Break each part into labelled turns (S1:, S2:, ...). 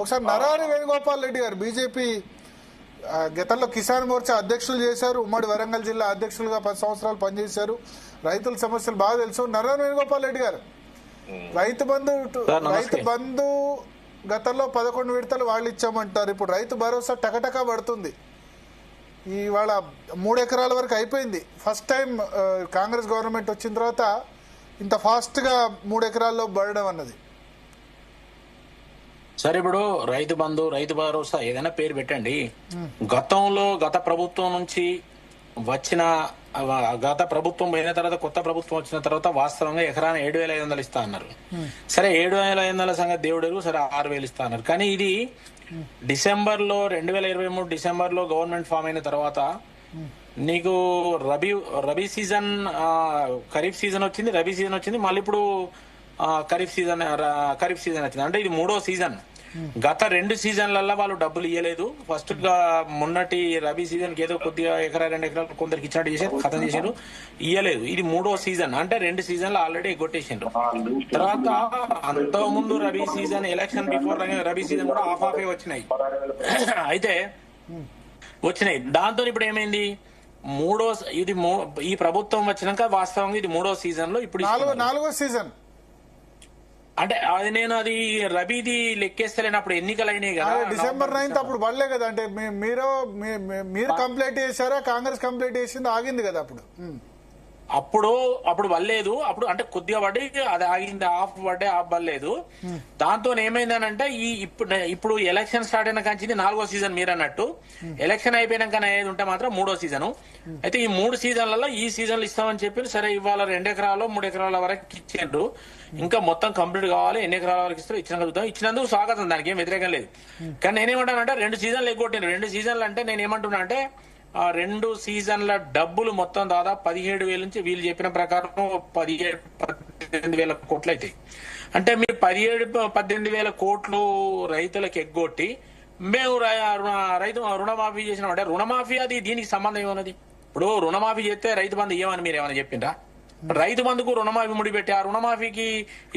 S1: ఒకసారి నరారి వేణుగోపాల్ రెడ్డి గారు బీజేపీ గతంలో కిసాన్ మోర్చా అధ్యక్షులు చేశారు, ఉమ్మడి వరంగల్ జిల్లా అధ్యక్షులుగా 10 సంవత్సరాలు పనిచేశారు, రైతుల సమస్యలు బాగా తెలుసు. నరారి వేణుగోపాల్ రెడ్డి గారు, రైతు బంధు గతంలో 11 విడతలు వాళ్ళు ఇచ్చామంటారు, ఇప్పుడు రైతు భరోసా టకటకా పడుతుంది. ఇవాళ 3 ఎకరాల వరకు అయిపోయింది. ఫస్ట్ టైం కాంగ్రెస్ గవర్నమెంట్ వచ్చిన తర్వాత ఇంత ఫాస్ట్గా 3 ఎకరాల్లో పడడం అన్నది.
S2: సరే, ఇప్పుడు రైతు బంధు, రైతు భరోసా ఏదైనా పేరు పెట్టండి. గత ప్రభుత్వం నుంచి వచ్చిన గత ప్రభుత్వం పోయిన తర్వాత కొత్త ప్రభుత్వం వచ్చిన తర్వాత వాస్తవంగా ఎకరాన 7,500 ఇస్తా అన్నారు. సరే, 7,500 సంగతి దేవుడు, సరే 6,000 ఇస్తా అన్నారు. కానీ ఇది డిసెంబర్లో 2023 డిసెంబర్లో గవర్నమెంట్ ఫామ్ అయిన తర్వాత నీకు రబీ సీజన్, ఖరీఫ్ సీజన్ వచ్చింది, రబీ సీజన్ వచ్చింది, మళ్ళీ ఇప్పుడు ఖరీఫ్ సీజన్ వచ్చింది. అంటే ఇది 3వ సీజన్. గత 2 సీజన్లలో వాళ్ళు డబ్బులు ఇవ్వలేదు. ఫస్ట్ గా మొన్నటి రబీ సీజన్ కి ఏదో కొద్దిగా ఎకరా 2 ఎకరాలు కొందరికి ఇచ్చినట్టు చేశారు, ఖతం చేశారు, ఇవ్వలేదు. ఇది 3వ సీజన్, అంటే 2 సీజన్లు ఆల్రెడీ ఎగ్గొట్టేసిండ్రు. తర్వాత అంతకు ముందు rabi season, election before rabi season కూడా ఆఫ్ వచ్చినాయి. అయితే వచ్చినాయి. దాంతో ఇప్పుడు ఏమైంది, ఈ ప్రభుత్వం వచ్చినాక వాస్తవంగా ఇది 3వ సీజన్ లో ఇప్పుడు
S1: 4వ సీజన్.
S2: అంటే అది రబీది లెక్కేస్తలేనప్పుడు ఎన్నికలు అయినాయి కదా,
S1: డిసెంబర్ 9 అప్పుడు పడలే కదా. అంటే మీరు కంప్లైంట్ చేశారా, కాంగ్రెస్ కంప్లైంట్ చేసింది, ఆగింది కదా
S2: అప్పుడు వల్లేదు. అప్పుడు అంటే కొద్దిగా పడి అది ఆగింది, ఆఫ్ పడలేదు. దాంతో ఏమైందనంటే ఇప్పుడు ఎలక్షన్ స్టార్ట్ అయిన కంచి 4వ సీజన్ మీరు అన్నట్టు, ఎలక్షన్ అయిపోయినాక ఏది ఉంటే మాత్రం 3వ సీజను. అయితే ఈ 3 సీజన్లలో ఈ సీజన్లు ఇస్తామని చెప్పి సరే ఇవాళ 2 ఎకరాలు 3 ఎకరాల వరకు ఇచ్చిండ్రు. ఇంకా మొత్తం కంప్లీట్ కావాలి, ఎన్ని ఎకరాల వరకు ఇస్తారు ఇచ్చినందుకు స్వాగతం, దానికి ఏం వ్యతిరేకం లేదు. కానీ నేనేమంటానంటే 2 సీజన్లు ఎగ్గొట్టిండ్రు. 2 సీజన్లు అంటే నేను ఏమంటున్నా అంటే 2 సీజన్ల డబ్బులు మొత్తం దాదాపు 17,000 నుంచి వీళ్ళు చెప్పిన ప్రకారం 18,000 కోట్లు అవుతాయి. అంటే మీరు 18,000 కోట్లు రైతులకు ఎగ్గొట్టి మేము రుణమాఫీ చేసినాం. అంటే రుణమాఫీ అది దీనికి సంబంధం ఏమన్నది? ఇప్పుడు రుణమాఫీ చేస్తే రైతు బంధు ఇవ్వమని మీరు ఏమైనా చెప్పిండ్రా? రైతు బంధుకు రుణమాఫీ ముడిపెట్టి ఆ రుణమాఫీకి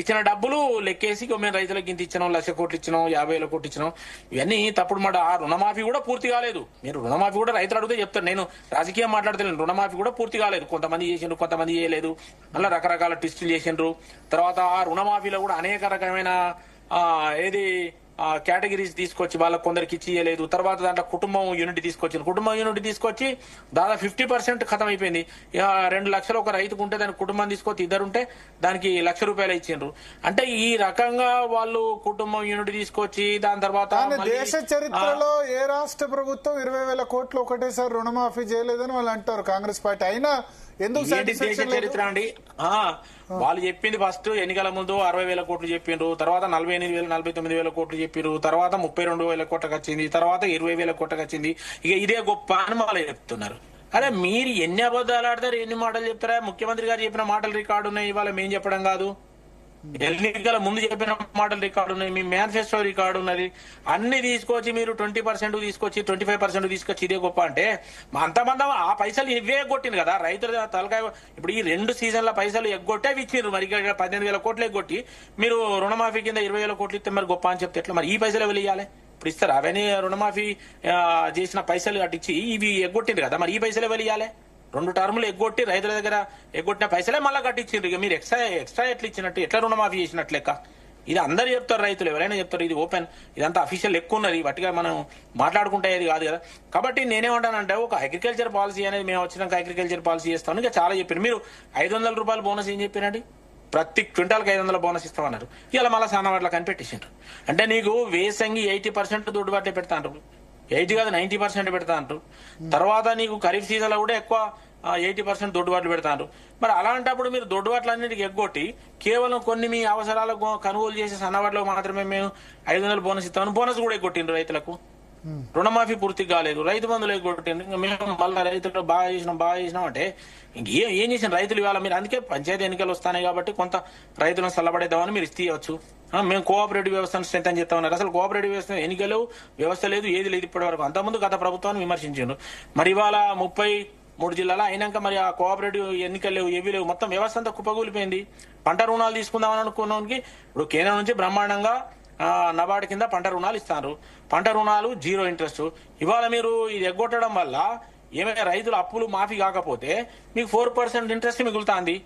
S2: ఇచ్చిన డబ్బులు లెక్కేసి మేము రైతులకు ఇంత ఇచ్చినాం, 1,00,000 కోట్లు ఇచ్చినాం, 50,000 కోట్లు ఇచ్చినాం, ఇవన్నీ తప్పుడు మాట. ఆ రుణమాఫీ కూడా పూర్తి కాలేదు. మీరు రుణమాఫీ కూడా రైతులు అడిగితే చెప్తారు, నేను రాజకీయం మాట్లాడతలేను. రుణమాఫీ కూడా పూర్తి కాలేదు. కొంతమంది చేసిండ్రు, కొంతమంది చేయలేదు, అలా రకరకాల ట్విస్టులు చేసిండ్రు. తర్వాత ఆ రుణమాఫీలో కూడా అనేక రకమైన కేటగిరీస్ తీసుకొచ్చి వాళ్ళకి కొందరికి ఇచ్చి ఇవ్వలేదు. తర్వాత దాంట్లో కుటుంబం యూనిట్ తీసుకొచ్చి దాదాపు 50% ఖతం అయిపోయింది. 2 లక్షలు ఒక రైతుకు ఉంటే దానికి కుటుంబం తీసుకొచ్చి ఇద్దరుంటే దానికి ₹1,00,000 ఇచ్చిండ్రు. అంటే ఈ రకంగా వాళ్ళు కుటుంబం యూనిట్ తీసుకొచ్చి దాని తర్వాత
S1: దేశ చరిత్రలో ఏ రాష్ట్ర ప్రభుత్వం 20,000 కోట్లు ఒకటేసారి రుణమాఫీ చేయలేదని వాళ్ళు అంటారు కాంగ్రెస్ పార్టీ. అయినా ఎందుకు
S2: దేశ చరిత్ర అండి? వాళ్ళు చెప్పింది ఫస్ట్ ఎన్నికల ముందు 60,000 కోట్లు చెప్పిండ్రు, తర్వాత 49,000 కోట్లు చెప్పారు, తర్వాత 32,000 కోట్లకు వచ్చింది, తర్వాత 20,000 కోట్లకు వచ్చింది. ఇక ఇదే గొప్ప అని మళ్ళీ చెప్తున్నారు. అరే మీరు ఎన్ని అబద్ధాలు ఆడతారు, ఎన్ని మాటలు చెప్తారా? ముఖ్యమంత్రి గారు చెప్పిన మాటలు రికార్డు ఉన్నాయి, ఇవాళ మేము చెప్పడం కాదు. ఎన్నికల ముందు చెప్పిన మాటలు రికార్డు ఉన్నాయి, మీ మేనిఫెస్టో రికార్డు ఉన్నది. అన్ని తీసుకొచ్చి మీరు 20% తీసుకొచ్చి 25% తీసుకొచ్చి ఇదే గొప్ప అంటే అంతమంది ఆ పైసలు ఇవే కొట్టింది కదా రైతుల తలకాయ. ఇప్పుడు ఈ 2 సీజన్ల పైసలు ఎగ్గొట్టే ఇచ్చిండ్రు. మరి 18,000 కోట్లు ఎగ్గొట్టి మీరు రుణమాఫీ కింద 20,000 కోట్లు ఇస్తే మరి గొప్ప అని చెప్తే ఎట్లా? మరి ఈ పైసలు ఎవరు ఇవ్వాలి? ఇప్పుడు ఇస్తారు అవన్నీ రుణమాఫీ చేసిన పైసలు కట్టించి ఇవి ఎగ్గొట్టిండ్రు కదా, మరి ఈ పైసలు ఎవరు ఇవ్వాలి? 2 టర్ములు ఎగ్గొట్టి రైతుల దగ్గర ఎగ్గొట్టిన పైసలే మళ్ళీ కట్టించిండ్రు. ఇక మీరు ఎక్స్ట్రా ఎట్లా ఇచ్చినట్టు, ఎట్లా రుణమాఫీ చేసినట్లు లెక్క? ఇది అందరు చెప్తారు, రైతులు ఎవరైనా చెప్తారు. ఇది ఓపెన్, ఇదంతా అఫీషియల్ ఎక్కువ ఉన్నది, వాటిగా మనం మాట్లాడుకుంటే అది కాదు కదా. కాబట్టి నేనేమంటానంటే ఒక అగ్రికల్చర్ పాలసీ అనేది మేము వచ్చినాక అగ్రికల్చర్ పాలసీ చేస్తామని ఇంకా చాలా చెప్పారు. మీరు ₹500 బోనస్ ఏం చెప్పినండి? ప్రతి క్వింటాల్కి 500 బోనస్ ఇస్తామన్నారు. ఇలా మళ్ళీ సానవాట్ల కనిపెట్టేసిండ్రు. అంటే నీకు వేసంగి 80% దొడ్డుబాట్లే పెడతా అంటారు, 80 కాదు 90% పెడతా అంటారు. తర్వాత నీకు ఖరీఫ్ సీజన్ లో కూడా ఎక్కువ 80% దొడ్డుబాట్లు పెడతారు. మరి అలాంటప్పుడు మీరు దొడ్డుబాట్లన్నిటికీ ఎగ్గొట్టి కేవలం కొన్ని మీ అవసరాలకు కొనుగోలు చేసే సన్నవాట్లకు మాత్రమే మేము 500 బోనస్ ఇస్తామని బోనస్ కూడా ఎగ్గొట్టిండ్రు రైతులకు. రుణమాఫీ పూర్తి కాలేదు, రైతు బంధులు ఎగ్గొట్టిండ్రు. ఇంకా మేము మళ్ళీ రైతులు బాగా చేసినాం అంటే ఏం చేసిన రైతులు ఇవాళ మీరు? అందుకే పంచాయతీ ఎన్నికలు వస్తున్నాయి కాబట్టి కొంత రైతులను చల్లబడేద్దామని మీరు ఇస్తేయచ్చు. మేము కోఆపరేటివ్ వ్యవస్థను స్ట్రెంథెన్ చేస్తామన్నారు. అసలు కోఆపరేటివ్ వ్యవస్థ ఎన్నికలు వ్యవస్థ లేదు, ఏది లేదు ఇప్పటి వరకు. అంతకుముందు గత ప్రభుత్వాన్ని విమర్శించారు. మరి ఇవాళ 33 జిల్లాలో అయినాక మరి ఆ కోఆపరేటివ్ ఎన్నికలు లేవు, ఏవీ లేవు, మొత్తం వ్యవస్థ అంతా కుప్పగూలిపోయింది. పంట రుణాలు తీసుకుందామని అనుకున్నానికి ఇప్పుడు కేంద్రం నుంచి బ్రహ్మాండంగా నబార్డు కింద పంట రుణాలు ఇస్తారు. పంట రుణాలు 0 ఇంట్రెస్ట్. ఇవాళ మీరు ఇది ఎగ్గొట్టడం వల్ల ఏమైనా రైతుల అప్పులు మాఫీ కాకపోతే మీకు 4% ఇంట్రెస్ట్ మిగులుతుంది.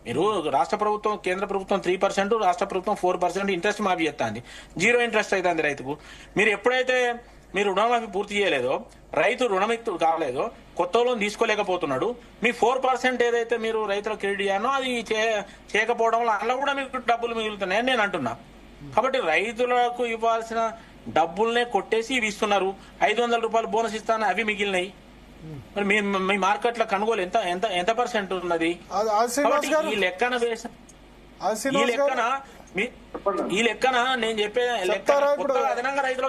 S2: మీరు రాష్ట్ర ప్రభుత్వం, కేంద్ర ప్రభుత్వం 3%, రాష్ట్ర ప్రభుత్వం 4% ఇంట్రెస్ట్ మాఫీ చేస్తుంది. 0 ఇంట్రెస్ట్ అవుతుంది రైతుకు. మీరు ఎప్పుడైతే మీరు రుణమాఫీ పూర్తి చేయలేదో, రైతు రుణమిత్తు కాలేదో, కొత్త లోన్ తీసుకోలేకపోతున్నాడు, మీ 4% ఏదైతే మీరు రైతుల క్రెడిట్ ఇవ్వానో అది చేయకపోవడం వల్ల అందులో కూడా మీకు డబ్బులు మిగులుతున్నాయని నేను అంటున్నా. కాబట్టి రైతులకు ఇవ్వాల్సిన డబ్బుల్నే కొట్టేసి ఇవి ఇస్తున్నారు. 500 రూపాయలు బోనస్ ఇస్తాను, అవి మిగిలినాయి. మరి మీ మార్కెట్ లో కొనుగోలు ఎంత ఎంత ఎంత పర్సెంట్ ఉన్నది? ఈ లెక్కన ఈ లెక్కన నేను చెప్పే లెక్క అదనంగా రైతులకు